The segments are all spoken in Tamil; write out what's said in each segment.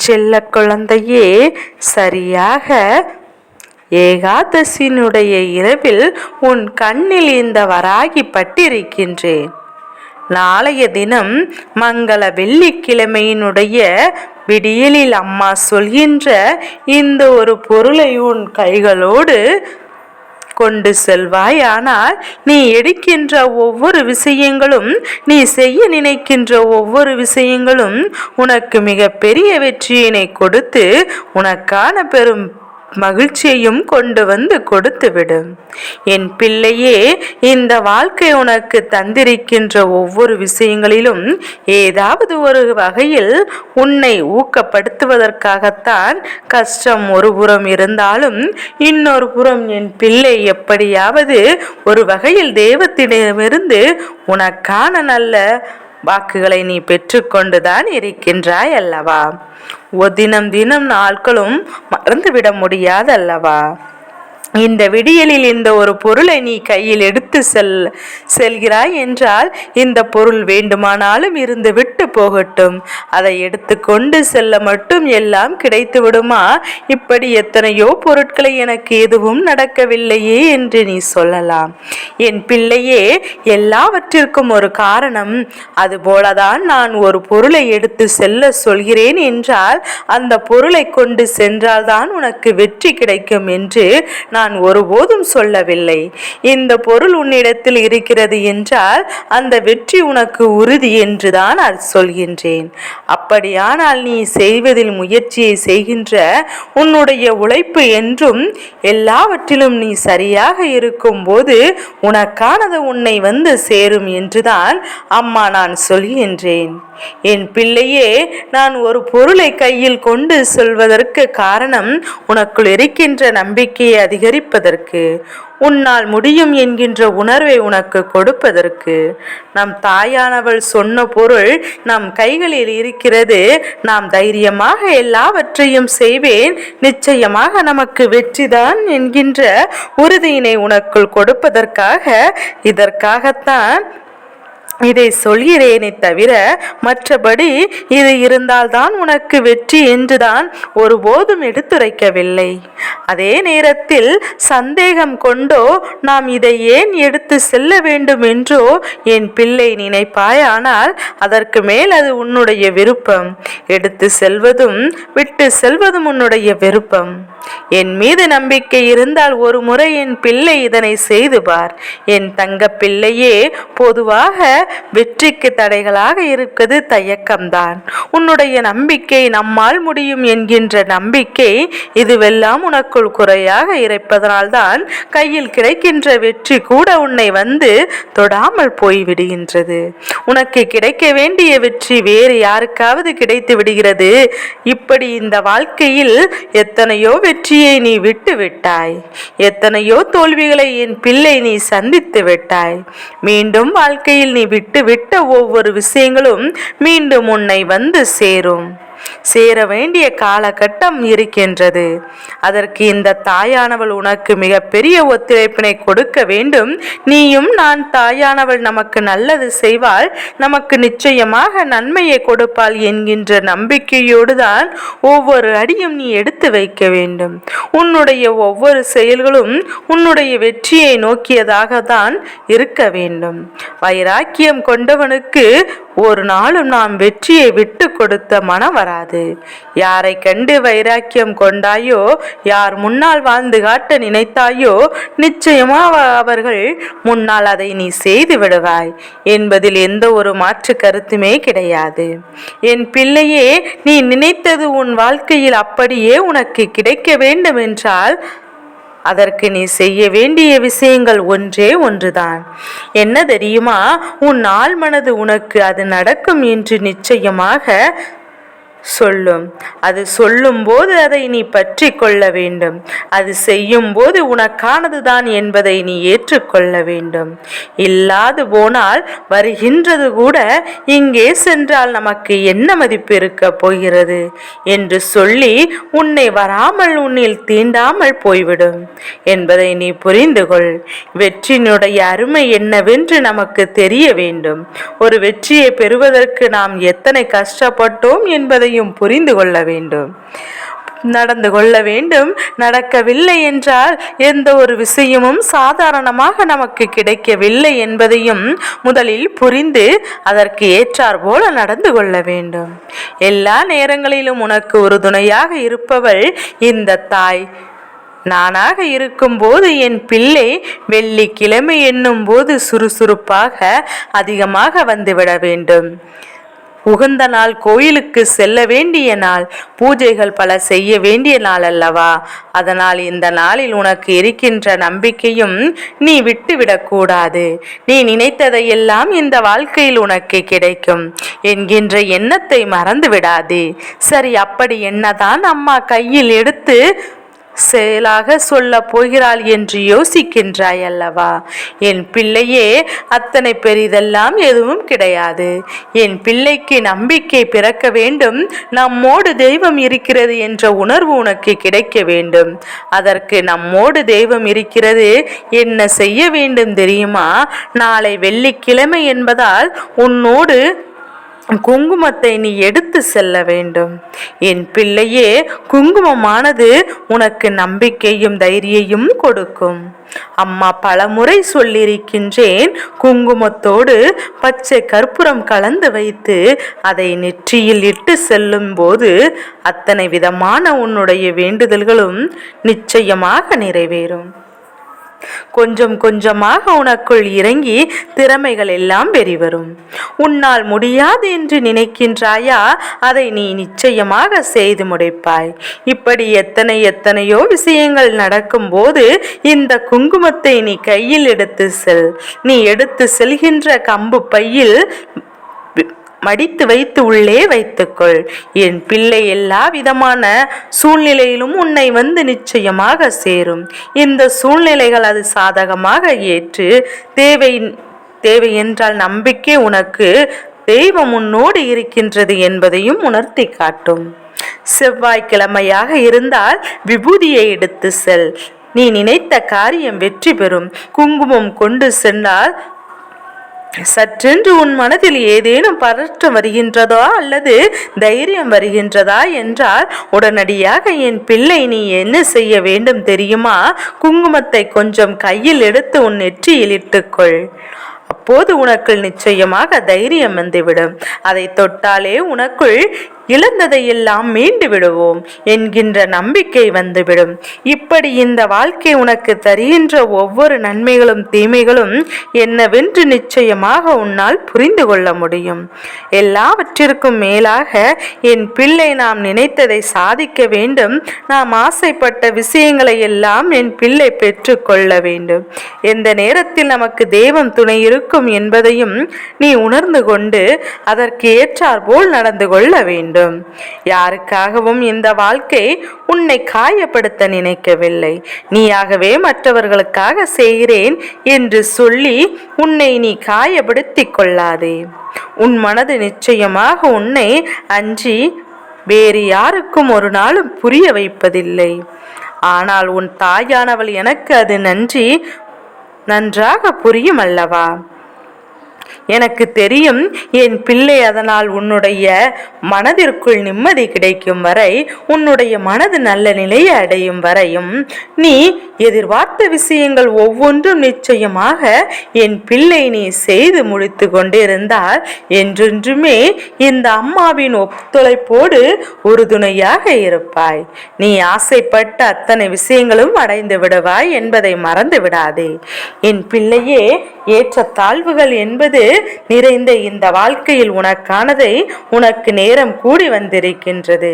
செல்ல குழந்தையே, சரியாக ஏகாதசியினுடைய இரவில் உன் கண்ணில் இந்த வராகி பட்டிருக்கின்றேன். நாளைய தினம் மங்கள வெள்ளிக்கிழமையினுடைய விடியலில் அம்மா சொல்கின்ற இந்த ஒரு பொருளை உன் கைகளோடு கொண்டு செல்வாய். ஆனால் நீ எடுக்கின்ற ஒவ்வொரு விஷயங்களும், நீ செய்ய நினைக்கின்ற ஒவ்வொரு விஷயங்களும் உனக்கு மிக பெரிய வெற்றியினை கொடுத்து உனக்கான பெரும் மகிழ்ச்சியையும் கொண்டு வந்து கொடுத்துவிடும். என் பிள்ளையே, இந்த வாழ்க்கை உனக்கு தந்திருக்கின்ற ஒவ்வொரு விஷயங்களிலும் ஏதாவது ஒரு வகையில் உன்னை ஊக்கப்படுத்துவதற்காகத்தான். கஷ்டம் ஒரு புறம் இருந்தாலும் இன்னொரு புறம் என் பிள்ளை எப்படியாவது ஒரு வகையில் தெய்வத்திடமிருந்து உனக்கான நல்ல வாக்குகளை நீ பெற்றுக்கொண்டுதான் இருக்கின்றாய் அல்லவா? தினம் தினம் நாட்களும் மறந்துவிட முடியாது அல்லவா? இந்த விடியலில் இந்த ஒரு பொருளை நீ கையில் எடுத்து செல்கிறாய் என்றால் இந்த பொருள் வேண்டுமானாலும் இருந்து விட்டு போகட்டும், அதை எடுத்து கொண்டு செல்ல மட்டும் எல்லாம் கிடைத்து விடுமா? இப்படி எத்தனையோ பொருட்களை எனக்கு எதுவும் நடக்கவில்லையே என்று நீ சொல்லலாம். என் பிள்ளையே, எல்லாவற்றிற்கும் ஒரு காரணம். அதுபோலதான் நான் ஒரு பொருளை எடுத்து செல்ல சொல்கிறேன் என்றால் அந்த பொருளை கொண்டு சென்றால்தான் உனக்கு வெற்றி கிடைக்கும் என்று நான் ஒருபோதும் சொல்லவில்லை. இந்த பொருள் உன்னிடத்தில் இருக்கிறது என்றால் அந்த வெற்றி உனக்கு உறுதி என்றுதான் அது சொல்கின்றேன். அப்படியானால் நீ செய்வதில் முயற்சியை செய்கின்ற உன்னுடைய உழைப்பு என்றும் எல்லாவற்றிலும் நீ சரியாக இருக்கும் போது உனக்கானது உன்னை வந்து சேரும் என்றுதான் அம்மா நான் சொல்கின்றேன். என் பிள்ளையே, நான் ஒரு பொருளை கையில் கொண்டு செல்வதற்கு காரணம் உனக்குள் இருக்கின்ற நம்பிக்கையை அதிகரிப்பதற்கு, உன்னால் முடியும் என்கின்ற உணர்வை உனக்கு கொடுப்பதற்கு. நம் தாயானவள் சொன்ன பொருள் நம் கைகளில் இருக்கிறது. நாம் தைரியமாக எல்லாவற்றையும் செய்வேன், நிச்சயமாக நமக்கு வெற்றிதான் என்கின்ற உறுதியினை உனக்குள் கொடுப்பதற்காக, இதற்காகத்தான் இதை சொல்கிறேனே தவிர மற்றபடி இது இருந்தால்தான் உனக்கு வெற்றி என்றுதான் ஒருபோதும் எடுத்துரைக்கவில்லை. அதே நேரத்தில் சந்தேகம் கொண்டோ நாம் இதை ஏன் எடுத்து செல்ல வேண்டும் என்றோ என் பிள்ளை நினைப்பாயானால் அதற்கு மேல் அது உன்னுடைய விருப்பம். எடுத்து செல்வதும் விட்டு செல்வதும் உன்னுடைய விருப்பம். என் மீது நம்பிக்கை இருந்தால் ஒரு முறை என் பிள்ளை இதனை செய்து பார். என் தங்க பிள்ளையே, பொதுவாக வெற்றிக்கு தடைகளாக இருக்குது தயக்கம்தான். உன்னுடைய நம்பிக்கை, நம்மால் முடியும் என்கின்ற நம்பிக்கை, இதுவெல்லாம் உனக்குள் குறையாக இருப்பதனால்தான் கையில் கிடைக்கின்ற வெற்றி கூட உன்னை வந்து தொடாமல் போய்விடுகின்றது. உனக்கு கிடைக்க வேண்டிய வெற்றி வேறு யாருக்காவது கிடைத்து விடுகிறது. இப்படி இந்த வாழ்க்கையில் எத்தனையோ வெற்றியை நீ விட்டு விட்டாய், எத்தனையோ தோல்விகளை என் பிள்ளை நீ சந்தித்து விட்டாய். மீண்டும் வாழ்க்கையில் நீ விட்ட ஒவ்வொரு விஷயங்களும் மீண்டும் உன்னை வந்து சேரும். சேர வேண்டிய காலகட்டம் இருக்கின்றது. அதற்கு இந்த தாயானவள் உனக்கு மிக பெரிய ஒத்துழைப்பினை கொடுக்க வேண்டும். நீயும் நான் தாயானவள் நமக்கு நல்லது செய்வாள், நமக்கு நிச்சயமாக நன்மையை கொடுப்பாள் என்கின்ற நம்பிக்கையோடு தான் ஒவ்வொரு அடியும் நீ எடுத்து வைக்க வேண்டும். உன்னுடைய ஒவ்வொரு செயல்களும் உன்னுடைய வெற்றியை நோக்கியதாக தான் இருக்க வேண்டும். வைராக்கியம் கொண்டவனுக்கு ஒரு நாளும் நாம் வெற்றியை விட்டு கொடுத்த மனம் வராது. யாரை கண்டு வைராக்கியம் கொண்டாயோ, யார் முன்னால் வாழ்ந்து காட்ட நினைத்தாயோ, நிச்சயமாக அவர்கள் முன்னால் அதை நீ செய்து விடுவாய் என்பதில் எந்த ஒரு மாற்று கருத்துமே கிடையாது. என் பிள்ளையே, நீ நினைத்தது உன் வாழ்க்கையில் அப்படியே உனக்கு கிடைக்க வேண்டும் என்றால் அதற்கு நீ செய்ய வேண்டிய விஷயங்கள் ஒன்றே ஒன்றுதான். என்ன தெரியுமா? உன் ஆழ் மனது உனக்கு அது நடக்கும் என்று நிச்சயமாக சொல்லும். அது சொல்லும் போது அதை நீ பற்றி கொள்ள வேண்டும். அது செய்யும் போது உனக்கானதுதான் என்பதை நீ ஏற்றுக்கொள்ள வேண்டும். இல்லாது போனால் வருகின்றது கூட இங்கே சென்றால் நமக்கு என்ன மதிப்பு இருக்க போகிறது என்று சொல்லி உன்னை வராமல் உன்னில் தீண்டாமல் போய்விடும் என்பதை நீ புரிந்து கொள். வெற்றியினுடைய அருமை என்னவென்று நமக்கு தெரிய வேண்டும். ஒரு வெற்றியை பெறுவதற்கு நாம் எத்தனை கஷ்டப்பட்டோம் என்பதை என்பதையும் புரிந்து கொள்ள வேண்டும், நடந்து கொள்ள வேண்டும். நடக்கவில்லை என்றால் எந்த ஒரு விஷயமும் சாதாரணமாக நமக்கு கிடைக்கவில்லை என்பதையும் முதலில் புரிந்து அதற்கு ஏற்றார் போல நடந்து கொள்ள வேண்டும். எல்லா நேரங்களிலும் உனக்கு உறுதுணையாக இருப்பவள் இந்த தாய். நானாக இருக்கும்போது என் பிள்ளை வெள்ளிக்கிழமை என்னும் போது சுறுசுறுப்பாக அதிகமாக வந்துவிட வேண்டும். உகந்த நாள், கோயிலுக்கு செல்ல வேண்டிய நாள், பூஜைகள் பல செய்ய வேண்டிய நாள் அல்லவா? அதனால் இந்த நாளில் உனக்கு இருக்கின்ற நம்பிக்கையும் நீ விட்டுவிடக்கூடாது. நீ நினைத்ததையெல்லாம் இந்த வாழ்க்கையில் உனக்கு கிடைக்கும் என்கின்ற எண்ணத்தை மறந்து விடாதே. சரி, அப்படி என்னதான் அம்மா கையில் எடுத்து செயலாக சொல்ல போகிறாள் என்று யோசிக்கின்றாய் அல்லவா? என் பிள்ளையே, அத்தனை பெரிதெல்லாம் எதுவும் கிடையாது. என் பிள்ளைக்கு நம்பிக்கை பிறக்க வேண்டும். நம்மோடு தெய்வம் இருக்கிறது என்ற உணர்வு உனக்கு கிடைக்க வேண்டும். அதற்கு நம்மோடு தெய்வம் இருக்கிறது என்ன செய்ய வேண்டும் தெரியுமா? நாளை வெள்ளிக்கிழமை என்பதால் உன்னோடு குங்குமத்தை நீ எடுத்து செல்ல வேண்டும். என் பிள்ளையே, குங்குமமானது உனக்கு நம்பிக்கையும் தைரியையும் கொடுக்கும். அம்மா பலமுறை சொல்லியிருக்கின்றேன், குங்குமத்தோடு பச்சை கற்பூரம் கலந்து வைத்து அதை நெற்றியில் இட்டு செல்லும் போது அத்தனை விதமான உன்னுடைய வேண்டுதல்களும் நிச்சயமாக நிறைவேறும். கொஞ்சம் கொஞ்சமாக உனக்குள் இறங்கி திறமைகள் எல்லாம் வெளிவரும். உன்னால் முடியாது என்று நினைக்கின்றாயா? அதை நீ நிச்சயமாக செய்து முடிப்பாய். இப்படி எத்தனையோ விஷயங்கள் நடக்கும் போது இந்த குங்குமத்தை நீ கையில் எடுத்து செல். நீ எடுத்து செல்கின்ற கம்பு பையில் மடித்து வைத்து உள்ளே வைத்துக்கொள். என் பிள்ளை எல்லா விதமான சூழ்நிலையிலும் உன்னை வந்து நிச்சயமாக சேரும். இந்த சூழ்நிலைகள் அது சாதகமாக ஏற்று தேவை என்றால் நம்பிக்கை உனக்கு தெய்வம் உன்னோடு இருக்கின்றது என்பதையும் உணர்த்தி காட்டும். செவ்வாய்க்கிழமையாக இருந்தால் விபூதியை எடுத்து செல். நீ நினைத்த காரியம் வெற்றி பெறும். குங்குமம் கொண்டு சென்றால் சற்றென்று உன் மனதில் ஏதேனும் பதற்றம் வருகின்றதா அல்லது தைரியம் வருகின்றதா என்றால் உடனடியாக என் பிள்ளை நீ என்ன செய்ய வேண்டும் தெரியுமா? குங்குமத்தை கொஞ்சம் கையில் எடுத்து உன் நெற்றியில் இட்டுக்கொள். அப்போது உனக்குள் நிச்சயமாக தைரியம் வந்துவிடும். அதை தொட்டாலே உனக்குள் இழந்ததையெல்லாம் மீண்டு விடுவோம் என்கின்ற நம்பிக்கை வந்துவிடும். இப்படி இந்த வாழ்க்கை உனக்கு தருகின்ற ஒவ்வொரு நன்மைகளும் தீமைகளும் என்னவென்று நிச்சயமாக உன்னால் புரிந்து கொள்ள முடியும். எல்லாவற்றிற்கும் மேலாக என் பிள்ளை நாம் நினைத்ததை சாதிக்க வேண்டும். நாம் ஆசைப்பட்ட விஷயங்களை எல்லாம் என் பிள்ளை பெற்று கொள்ள வேண்டும். எந்த நேரத்தில் நமக்கு தெய்வம் துணை இருக்கும் என்பதையும் நீ உணர்ந்து கொண்டு அதற்கு ஏற்றாற்போல் நடந்து கொள்ள வேண்டும். யாருக்காகவும் இந்த வாழ்க்கை உன்னை காயப்படுத்த நினைக்கவில்லை. நீயாகவே மற்றவர்களுக்காக செய்கிறேன் என்று சொல்லி உன்னை நீ காயப்படுத்திக் கொள்ளாதே. உன் மனது நிச்சயமாக உன்னை அஞ்சி வேறு யாருக்கும் ஒரு நாளும் புரிய வைப்பதில்லை. ஆனால் உன் தாயானவள் எனக்கு அது நன்றாக புரியும் அல்லவா? எனக்கு தெரியும் என் பிள்ளை. அதனால் உன்னுடைய மனதிற்குள் நிம்மதி கிடைக்கும் வரை, உன்னுடைய மனது நல்ல நிலையை அடையும் வரையும் நீ எதிர்பார்த்த விஷயங்கள் ஒவ்வொன்றும் நிச்சயமாக என் பிள்ளை நீ செய்து முடித்து கொண்டிருந்தால் என்றென்றுமே இந்த அம்மாவின் ஒத்துழைப்போடு உறுதுணையாக இருப்பாய். நீ ஆசைப்பட்ட அத்தனை விஷயங்களும் அடைந்து விடுவாய் என்பதை மறந்து விடாதே. என் பிள்ளையே, ஏற்றத்தாழ்வுகள் என்பது நிறைந்த இந்த வாழ்க்கையில் உனக்கானதை உனக்கு நேரம் கூடி வந்திருக்கின்றது.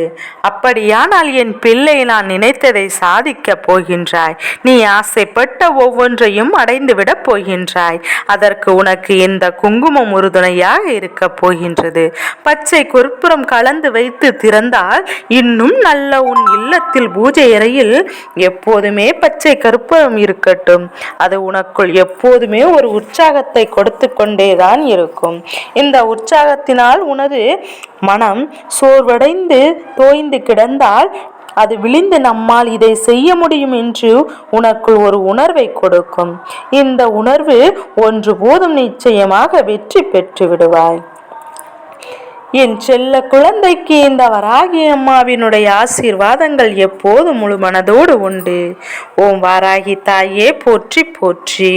அப்படியானால் என் பிள்ளை, நான் நினைத்ததை சாதிக்க போகின்றாய். நீ ஆசைப்பட்ட ஒவ்வொன்றையும் அடைந்துவிடப் போகின்றாய். அதற்கு உனக்கு இந்த குங்குமம் உறுதுணையாக இருக்க போகின்றது. பச்சை கற்பூரம் கலந்து வைத்து திறந்தால் இன்னும் நல்ல. உன் இல்லத்தில் பூஜை அறையில் எப்போதுமே பச்சை கற்பூரம் இருக்கட்டும். அது உனக்குள் எப்போதுமே ஒரு உற்சாகத்தை கொடுத்து கொண்டேதான் இருக்கும். இந்த உற்சாகத்தினால் உனது மனம் சோர்வடைந்து தோய்ந்து கிடந்தால் அது விழிந்து நம்மால் இதை செய்ய முடியும் என்று உனக்குள் ஒரு உணர்வை கொடுக்கும். இந்த உணர்வு ஒன்று போதும் நிச்சயமாக வெற்றி பெற்று விடுவாய். என் செல்ல குழந்தைக்கு இந்த வராகி அம்மாவினுடைய ஆசீர்வாதங்கள் எப்போது முழு மனதோடு உண்டு. ஓம் வாராகி தாயே போற்றி போற்றி.